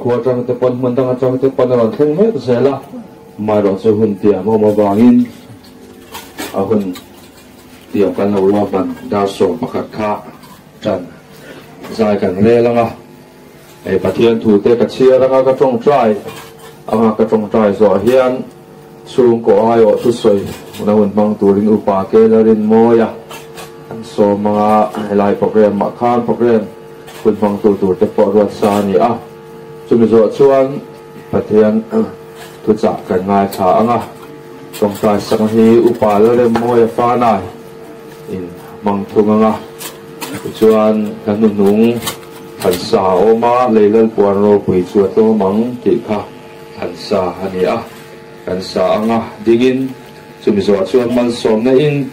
khua trong cái pon mình đang trong cái pon là không hết sẽ là mai đó sẽ hun tiệm mà vangin hun tiệm kan lâu lo ban đa số bạc khá chân dài càng lê lắm à ai bắt hiện thủ tê cái chia ra cái trong trái cái trong trái rồi hiện xuống có ai ở chút sôi nó hun bang tu rin upa ke la rin moya so mga lai program makhan program hun bang tu te po ruat sa ni a chumi zo chuan pathian tu cha kan ngai tha anga trong trái sang hi upa la rin moya fa nai in mang thung anga chuan kan nu nung thần sa oma leilal puan ro pui chuat lo mang ti kha thần sa ani a kan sa anga dingin chumi zo chuan man som na in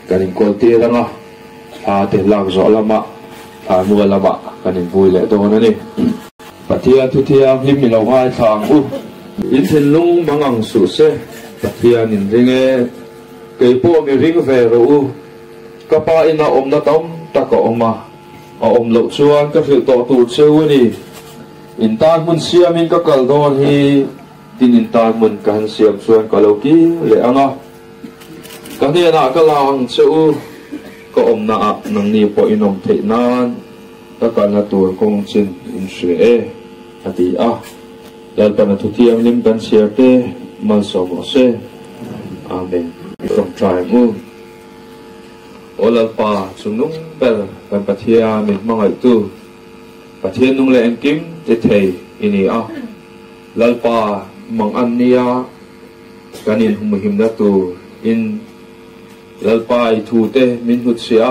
kanin kol ti anga a te lang zo lama a mu lama kanin vui le to na ni pathian thu thiam him mi lo hai thang u in thin lung mangang su se pathian in ringe ke po mi ring ve ro u kapa ina om na tom ta ko oma om lo chuan ka fil to tu cheu ni in tan mun siam in ka kal don hi tin in tan mun kan siam chuan ka lo ki le anga ka ne na ka lang cheu ko om na nang ni po inom the nan ta kan na tur kong chin in shwe e ati a dal pa na thutiam lim kan share te man so mo se amen from try mu olal pa sunung bel kan pathia min mangai tu pathian nung le en kim te thei ini a lalpa mang an nia kanin hum him na tu in lalpa I thu te min hut sia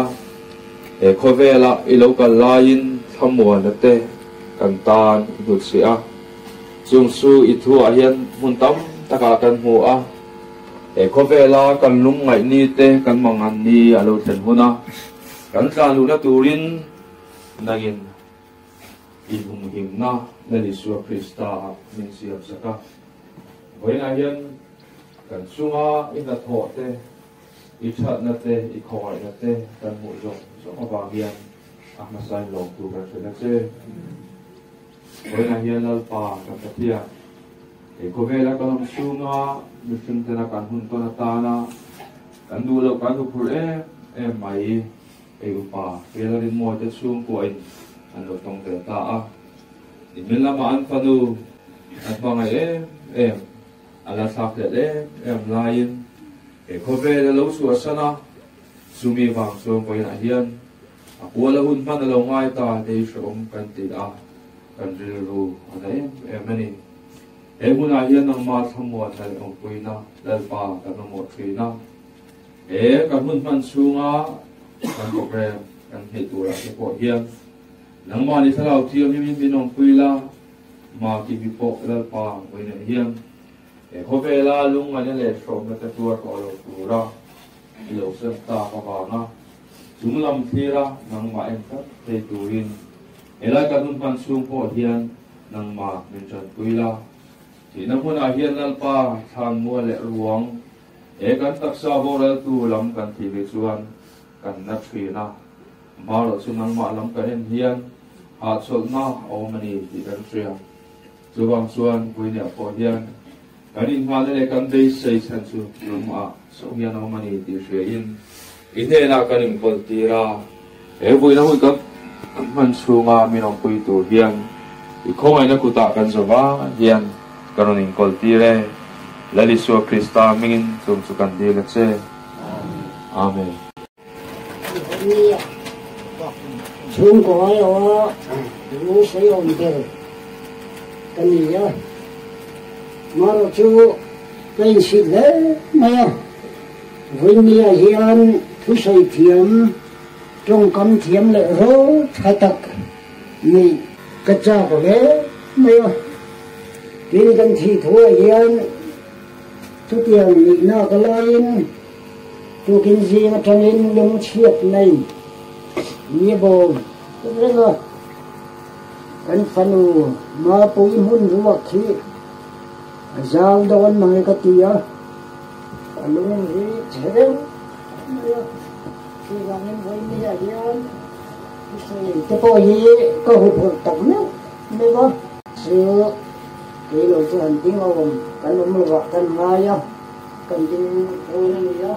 e khovela I local line thamwa na te kan tan hut sia chung su I thu a hian mun tam taka kan hu a e khovela kan lum ngai ni te kan mangan ni alo then huna kan tlan lu na turin nagin I hum him na nali su Krista min siam saka voi na hian kan sunga in na tho te I chat na te I khoi na te kan mu zo so ma ba hian ma sai long tu kan se na che voi na hian al pa kan pathia e khovela kan sunga mi sim te na kan hun to na ta na kan du lo kan du phur e mai e upa ke la rin mo te sung ko in an lo tong te ta a ni min la ma an panu at ba ngai em ala sak le em lain e khovela lo su asana sumi wang so ko na hian a kuala hun man lo ngai ta te shom kan ti a kan ril ru anai em ani e muna hian nang ma thamwa thal ong puina lalpa kan mo thina e kan hun man sunga kan program kan he tura ke po hian nang ma ni thalau thiam mi min ong puila ma ki bi po lalpa koina hian e khovela lung ma le shom na ta tur ko lo tura lo sem ta ka ba na sumlam thira nang ma em ta te turin ela kan hun man sung po hian nang ma min chan puila chỉ năm hôm nay hiện lalpa than mua lệ ruộng, kan taksa boral tu lam kan thi ve chuan kan na thina, mar lo chung nang ma lam kan en hian, hat sol na omani ti kan tria, chuwang chuan puine po hian, kan in ma le kan dei sei chan chu lum a so hian omani ti shwe in, ine na kan in pol tira, puina hui kan man chunga minong pui tu hian, I khomai na kuta kan zoba hian karoning koltire lali su Krista mingin sum sukan dile che amen chung ko yo lu sei on de kania maro chu kai si le ma vinia hian thu sei thiam trong cam thiam le ro thatak ni ka cha ko le ma tin kan thi thua hian tu tiang ni na ka lain tu kin ji ma tangin lung chiat nei ni bo renga kan fanu ma pui mun ruak thi azal don mang ka tia alung ri chereng tu ganin voi ni hian tu sei te po hi ko hu phur tak ne ba sư cái lối cho hành tiếng ông cái lối mà gọi thân ngay á cần tiếng thôi này á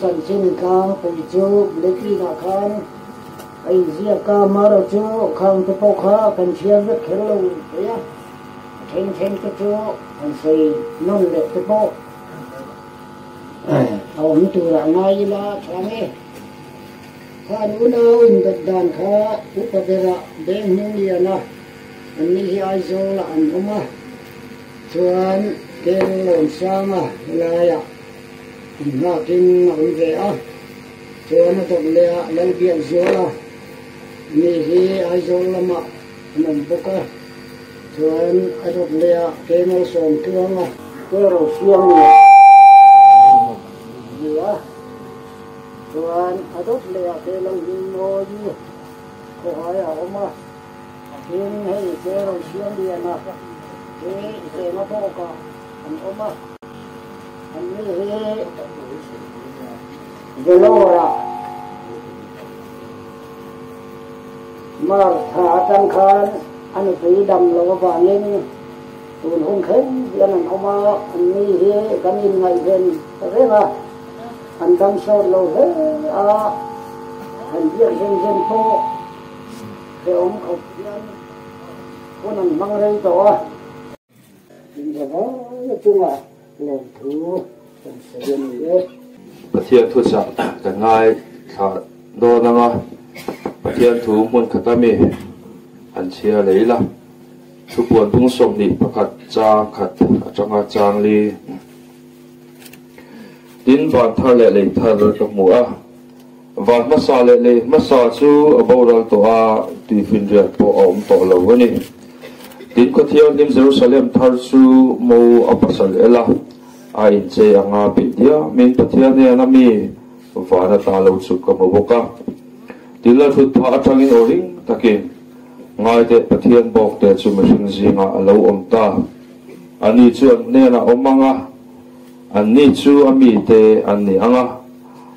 chân xin khang phải chú lấy đi là khang ai zia ca mà rồi chú khang cái bao khá cần chia rất khéo lâu đấy á thêm cái chú anh xây non lệ cái bao ông tu ra ngay là chán ấy khá nu nào in đất đàn khá upavera bên nuôi na anh đi ai zo là anh không à chuan cái lồn sang à là à na kinh ông về à chuan nó tập lệ lấy biển zo là ni ai zo là mà mình bốc à chuan ai tập lệ cái nó sòng thương à cái rồi xiang này gì á chuan ai tập lệ cái lâu đi ngồi đi có ai à ông à thiên hay cái rồi xiang đi à cái nó bốc à anh ông à anh đi cái lô ra mà thả tăng khan anh phải đầm lỗ vàng lên tuần hôn khấn anh ông mà anh đi cái nhìn ngày bên thế mà anh đang sốt lỗ hết à anh biết dân phố cái ông học viên con anh mang đây tổ bây giờ nói chung là làm thứ cần sử dụng gì Bát Thiên thu sẵn cả ngay thả đô năng á Bát Thiên thu môn khát tami anh chia lấy là thu buồn tung sông đi bác khát cha khát trong ngã trang li tin bản thar lệ lệ thar các mua vạn mất sa lệ mất sa chú ở bao lần tổ a tùy phiên riêng bộ ổn tổ lâu cái này tin có thiên đêm Jerusalem thar chú mâu ở bát sa lệ là ai chơi ang bị dia mình Bát Thiên này anh mi và ta lâu chú có một boka tin là phút phá trang in oring takin ngay để Bát Thiên bọc để chú mình gì ngã lâu ta anh chú này là manga anh chú ami te anh anga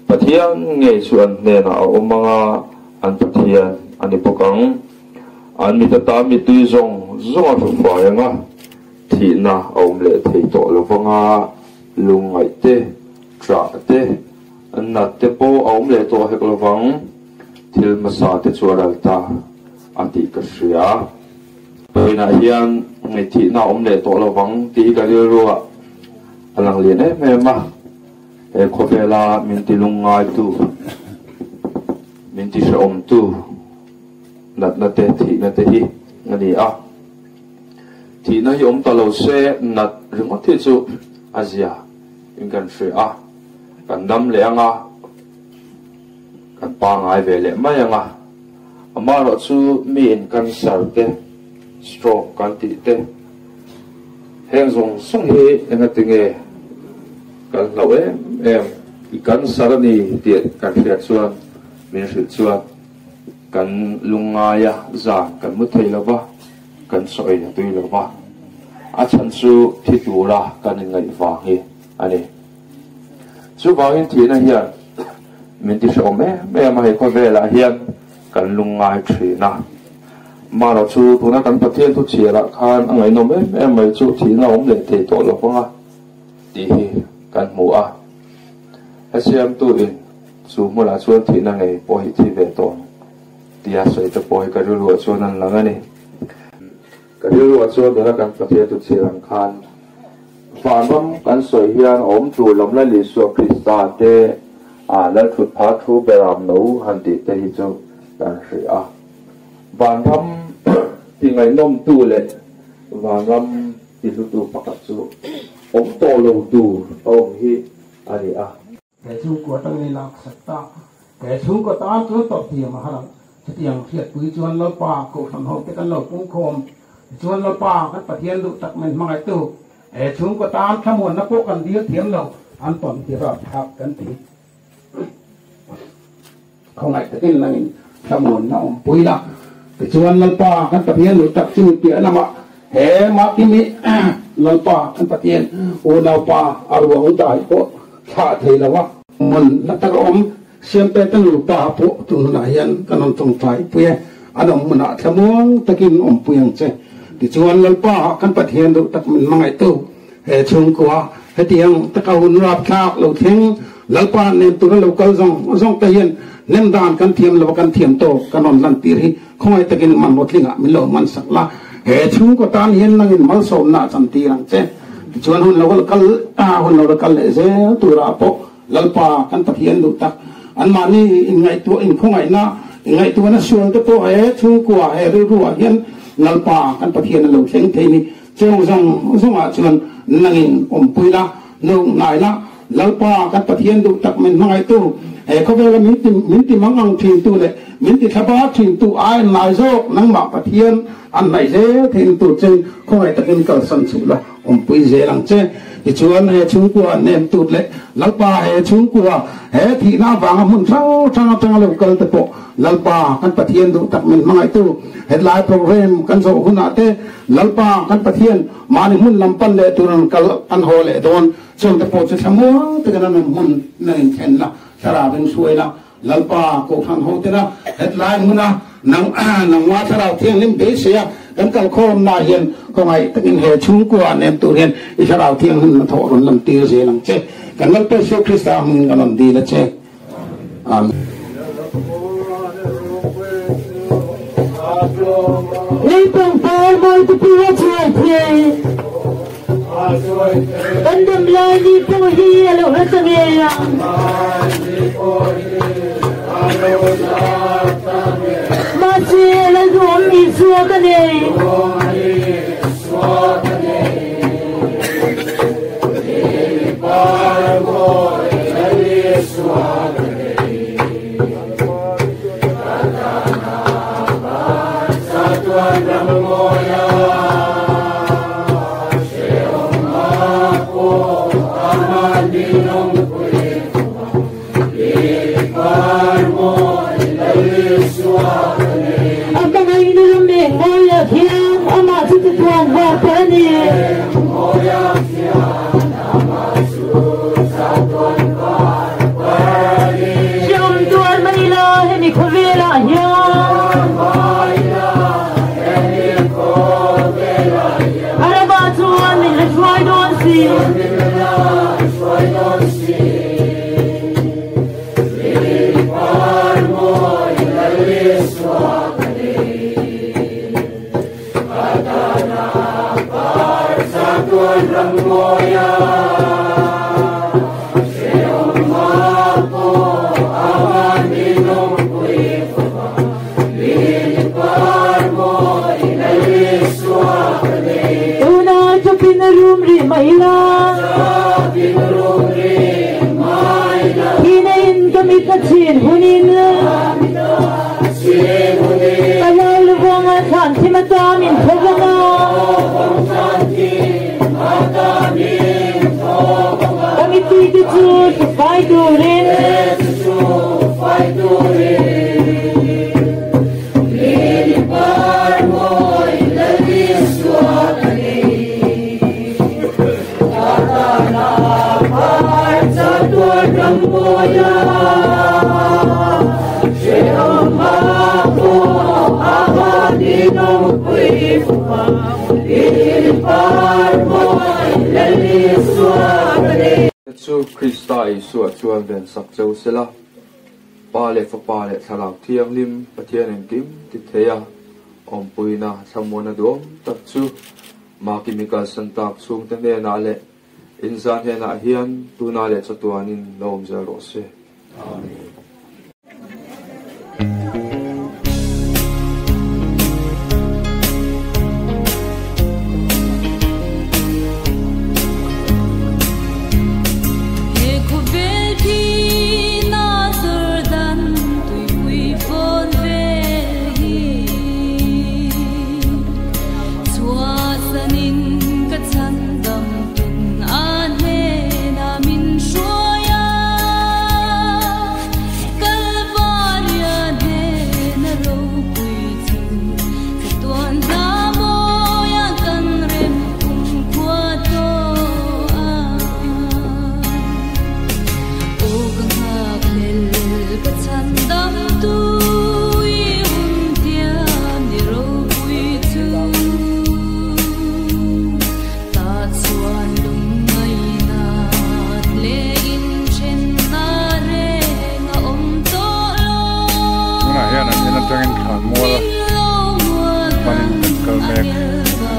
Bát Thiên nghe chú anh này là manga anh Bát Thiên anh bokang anh mi ta mi tui zong zong thu phải nga thì na ông lệ thầy tổ lo vanga lung ngày te tra te anh nát te po ông lệ tổ hết lo vang thil masa te chuaral ta ati ka sia pena hian ngai thi na om le to lo wang ti ka ri ro alang lian me ma e khopela min ti lungai tu min ti se om tu nat na te thi na te hi ngani a thi na hi om ta lo se nat ringo thi chu azia in kan se a kan dam le anga kan pa ngai ve le mai anga ama ro chu mi in kan sar te stroke kan ti te heng zong song hi enga tinge kan lo em i kan sarani ti kan fiat chuan min ri chuan kan lungaya za kan mu thei lova kan soi tui lova a chan chu thi tu la kan ngai wa hi ani chu wangin thi na hian min ti so me ma he ko vela hian kan lungai thina mà nó chú tụi nó cần Bát Thiên thu chia là khan anh ấy nói em mấy chú thì nó cũng để thể tổ lực không à thì cần mua à xem tụi chú mua là chú thì nó ngày bồi thì về tổ thì sợi cho bồi cái lúa chú nó là cái này cái lúa chú tụi nó cần Bát Thiên thu chia là khan phản bom cần sợi hiền ốm chú lồng lại lịch sử Christa te lại thuật phá thu bề làm nấu hành tỷ te chú cần sợi vàng thăm thì ngày nôm tu lệ và ngâm thì tu tu bạc chú ông to lâu tu ông hi anh à cái chú của tăng này là sạch ta cái chú của ta chú tập thì mà hàng cái tiếng thiệt quý chuan lo pa cổ phần hậu cái lo cũng khom chuan lo pa cái Bát Thiên lục tập mình mang cái tu cái chú của ta tham muốn nó cố cần đi thiếm lâu an toàn thì ra tháp cái tí không ai cái này tham muốn nó bùi lắm cái chuan lần pa kan Bát Thiên lục tập chú kia nằm ạ he mà kimi lần pa kan Bát Thiên ô nào pa arwang tai ko tha thei lawa mon na ta om siempre tan lu pa po tu na yan kanon tong fai puye anong mona thamuang takin om puyang che ti chuan lalpa kan pathian du tak min mangai tu he chung kwa he tiang takawun rap thak lo thing lalpa nem tu lo kal zong ta hian nem dan kan thiam lo kan thiam to kan on lan tir hi khoi takin man motlinga min lo man sakla he chung ko tan hian nangin mal som na cham ti rang che chuan hun lo kal hun lo kal le ze tu ra po lalpa kan pathian du tak an mani in ngai tu in khongai na ngai tu na sual te po he chung kwa he ru hian lalpa kan pathian lo thleng thei ni cheu zong a chuan nangin puila no nai la lalpa kan pathian du tak men mangai tu he ko vela min ti mangang thin tu le min ti thaba thin tu ai nai zo nang ma pathian an nai ze thin tu chen khoi takin kal san chu la pui ze lang che ti chuan he chung kwa nem tu le lalpa he chung kwa he thi na wang mun thang lo kal te po lalpa kan pathian du tak men mangai tu headline program kan zo huna te lalpa kan pathian mani mun lampan le turan kal an ho le don chon te po che thamo te kan mun na in ken la sara ben suai la lalpa ko thang ho te na headline muna nang wa thara thiang lim be se ya kan kal khom na hian ko ngai takin he chung kwa nem tu hian I thara thiang hun tho ron lam ti ze lang che kan lal pe so krista mun kan lam di la che amen Lấy bằng phai môi tôi biết chơi thế Tân đâm lai đi phố hi alo hết ta nghe Mà xe là gồm đi xua cái này Chu Krista Isu chuan ben sak chau sela pa le thalak thiang lim pathian en kim ti theya puina samona dom tak chu ma chemical santak chung te ne na le insan he na hian tu na le chatuanin lom za ro se amen.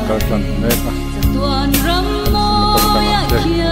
kalsan leka tuan ram mo ya